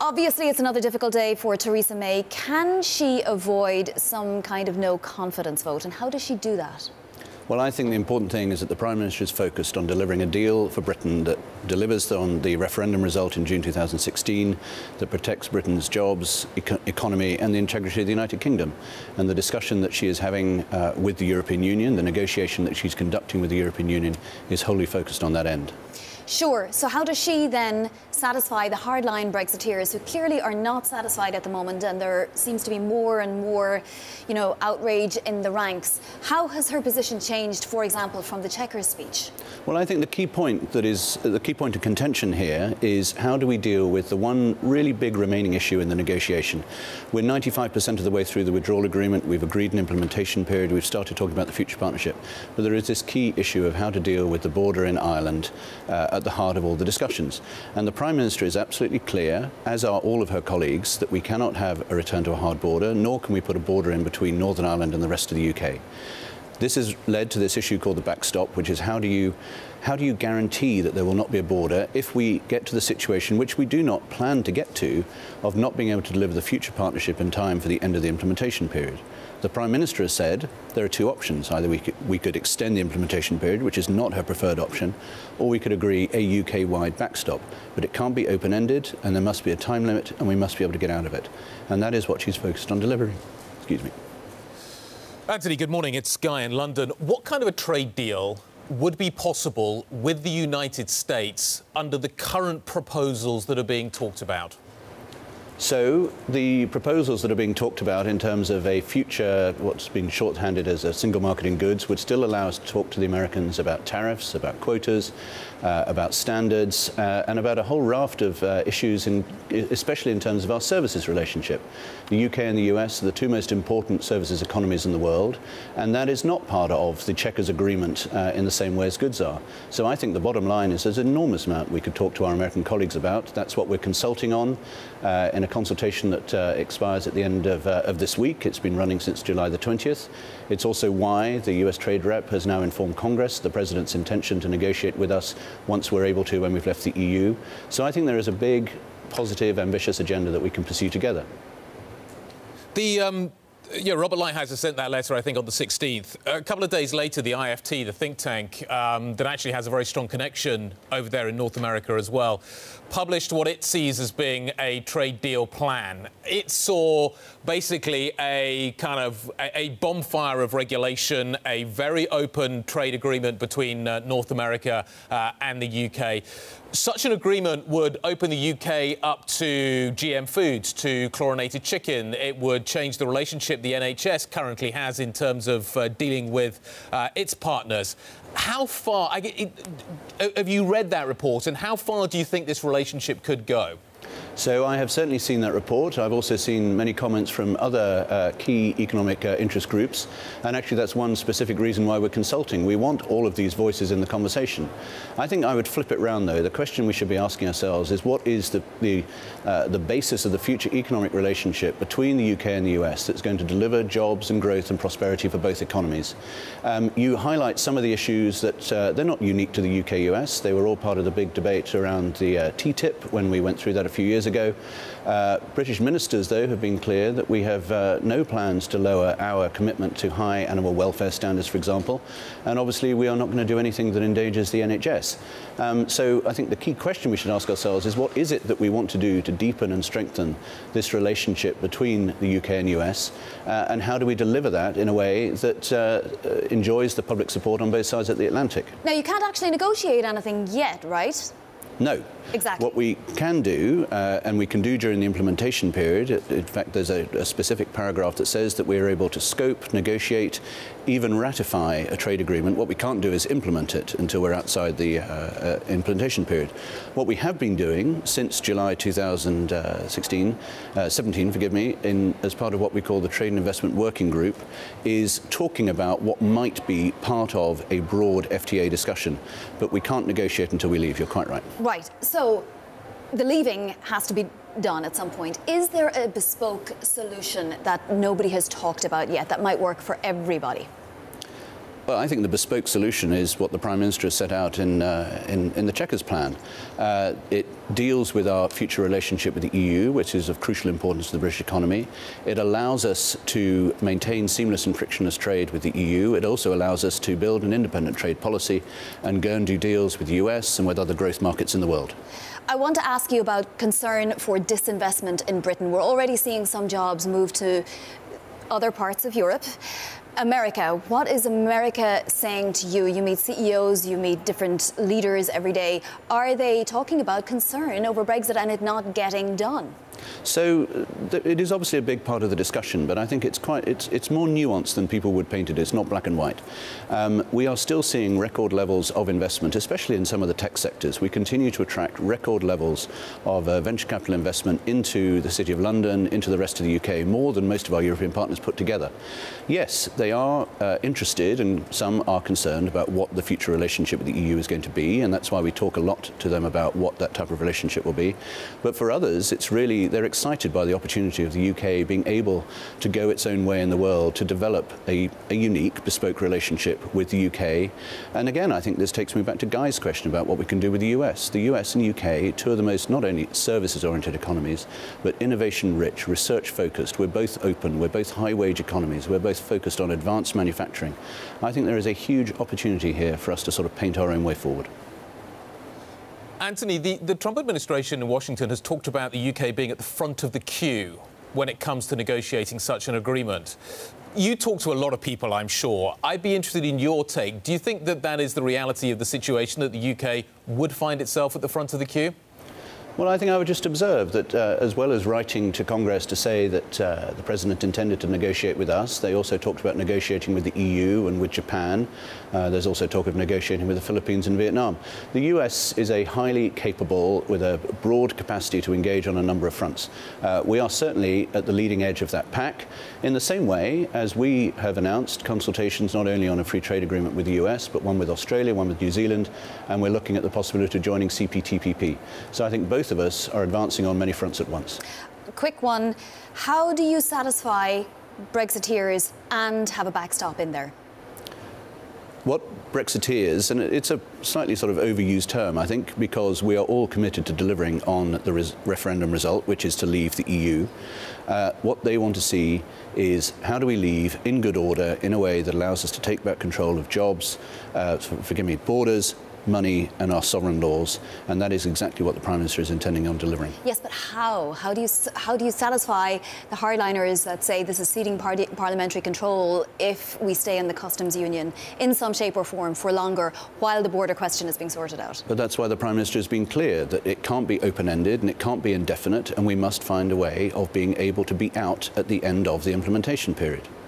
Obviously, it's another difficult day for Theresa May. Can she avoid some kind of no confidence vote, and how does she do that? Well, I think the important thing is that the Prime Minister is focused on delivering a deal for Britain that delivers on the referendum result in June 2016, that protects Britain's jobs, economy and the integrity of the United Kingdom. And the discussion that she is having with the European Union, the negotiation that she's conducting with the European Union, is wholly focused on that end. Sure. So how does she then satisfy the hardline Brexiteers who clearly are not satisfied at the moment, and there seems to be more and more, outrage in the ranks? How has her position changed, for example, from the Chequers speech? Well, I think the key point of contention here is how do we deal with the one really big remaining issue in the negotiation. We're 95% of the way through the withdrawal agreement. We've agreed an implementation period. We've started talking about the future partnership. But there is this key issue of how to deal with the border in Ireland at the heart of all the discussions. And the Prime Minister is absolutely clear, as are all of her colleagues, that we cannot have a return to a hard border, nor can we put a border in between Northern Ireland and the rest of the UK. This has led to this issue called the backstop, which is how do you guarantee that there will not be a border if we get to the situation, which we do not plan to get to, of not being able to deliver the future partnership in time for the end of the implementation period. The Prime Minister has said there are two options. Either we could extend the implementation period, which is not her preferred option, or we could agree a UK-wide backstop. But it can't be open-ended, and there must be a time limit, and we must be able to get out of it. And that is what she's focused on delivering. Excuse me. Anthony, good morning. It's Guy in London. What kind of a trade deal would be possible with the United States under the current proposals that are being talked about? So the proposals that are being talked about in terms of a future, what's been shorthanded as a single market in goods, would still allow us to talk to the Americans about tariffs, about quotas, about standards, and about a whole raft of issues, especially in terms of our services relationship. The UK and the US are the two most important services economies in the world, and that is not part of the Chequers agreement in the same way as goods are. So I think the bottom line is there's an enormous amount we could talk to our American colleagues about. That's what we're consulting on in a consultation that expires at the end of this week. It's been running since July the 20th. It's also why the US Trade Rep has now informed Congress the President's intention to negotiate with us once we're able to when we've left the EU. So I think there is a big, positive, ambitious agenda that we can pursue together. Robert Lighthizer sent that letter, I think, on the 16th. A couple of days later, the IFT, the think tank, that actually has a very strong connection over there in North America as well, published what it sees as being a trade deal plan. It saw basically a kind of a bonfire of regulation, a very open trade agreement between North America and the UK. Such an agreement would open the UK up to GM foods, to chlorinated chicken. It would change the relationship the NHS currently has in terms of dealing with its partners. How far have you read that report, and how far do you think this relationship could go? So I have certainly seen that report. I've also seen many comments from other key economic interest groups. And actually, that's one specific reason why we're consulting. We want all of these voices in the conversation. I think I would flip it round, though. The question we should be asking ourselves is what is the basis of the future economic relationship between the UK and the US that's going to deliver jobs and growth and prosperity for both economies? You highlight some of the issues that they're not unique to the UK-US. They were all part of the big debate around the TTIP when we went through that a few years ago. British ministers, though, have been clear that we have no plans to lower our commitment to high animal welfare standards, for example, and obviously we are not going to do anything that endangers the NHS. So I think the key question we should ask ourselves is what is it that we want to do to deepen and strengthen this relationship between the UK and US, and how do we deliver that in a way that enjoys the public support on both sides of the Atlantic? Now, you can't actually negotiate anything yet, right? No. Exactly. What we can do, and we can do during the implementation period, in fact, there's a specific paragraph that says that we're able to scope, negotiate, even ratify a trade agreement. What we can't do is implement it until we're outside the implementation period. What we have been doing since July 17, as part of what we call the Trade and Investment Working Group, is talking about what might be part of a broad FTA discussion. But we can't negotiate until we leave. You're quite right. Right. So the leaving has to be done at some point. Is there a bespoke solution that nobody has talked about yet that might work for everybody? Well, I think the bespoke solution is what the Prime Minister has set out in the Chequers plan. It deals with our future relationship with the EU, which is of crucial importance to the British economy. It allows us to maintain seamless and frictionless trade with the EU. It also allows us to build an independent trade policy and go and do deals with the US and with other growth markets in the world. I want to ask you about concern for disinvestment in Britain. We're already seeing some jobs move to other parts of Europe. America, what is America saying to you? You meet CEOs, you meet different leaders every day. Are they talking about concern over Brexit and it not getting done? So it is obviously a big part of the discussion, but I think it's more nuanced than people would paint it. It's not black and white. We are still seeing record levels of investment, especially in some of the tech sectors. We continue to attract record levels of venture capital investment into the City of London, into the rest of the UK, more than most of our European partners put together. Yes, they are interested, and some are concerned about what the future relationship with the EU is going to be, and that's why we talk a lot to them about what that type of relationship will be. But for others, it's really, they're excited by the opportunity of the UK being able to go its own way in the world, to develop a unique, bespoke relationship with the UK. And again, I think this takes me back to Guy's question about what we can do with the US. The US and UK, two of the most not only services-oriented economies, but innovation-rich, research-focused. We're both open, we're both high-wage economies, we're both focused on advanced manufacturing. I think there is a huge opportunity here for us to sort of paint our own way forward. Anthony, the Trump administration in Washington has talked about the UK being at the front of the queue when it comes to negotiating such an agreement. You talk to a lot of people, I'm sure. I'd be interested in your take. Do you think that that is the reality of the situation, that the UK would find itself at the front of the queue? Well, I think I would just observe that as well as writing to Congress to say that the President intended to negotiate with us, they also talked about negotiating with the EU and with Japan. There's also talk of negotiating with the Philippines and Vietnam. The US is a highly capable, with a broad capacity to engage on a number of fronts. We are certainly at the leading edge of that pack, in the same way as we have announced consultations not only on a free trade agreement with the US, but one with Australia, one with New Zealand, and we're looking at the possibility of joining CPTPP. So I think both of us are advancing on many fronts at once. A quick one. How do you satisfy Brexiteers and have a backstop in there? What Brexiteers, and it's a slightly sort of overused term, I think, because we are all committed to delivering on the referendum result, which is to leave the EU. What they want to see is how do we leave in good order in a way that allows us to take back control of jobs, borders, money and our sovereign laws, and that is exactly what the Prime Minister is intending on delivering. Yes, but how? How do you satisfy the hardliners that say this is ceding parliamentary control if we stay in the customs union in some shape or form for longer while the border question is being sorted out? But that's why the Prime Minister has been clear that it can't be open-ended and it can't be indefinite, and we must find a way of being able to be out at the end of the implementation period.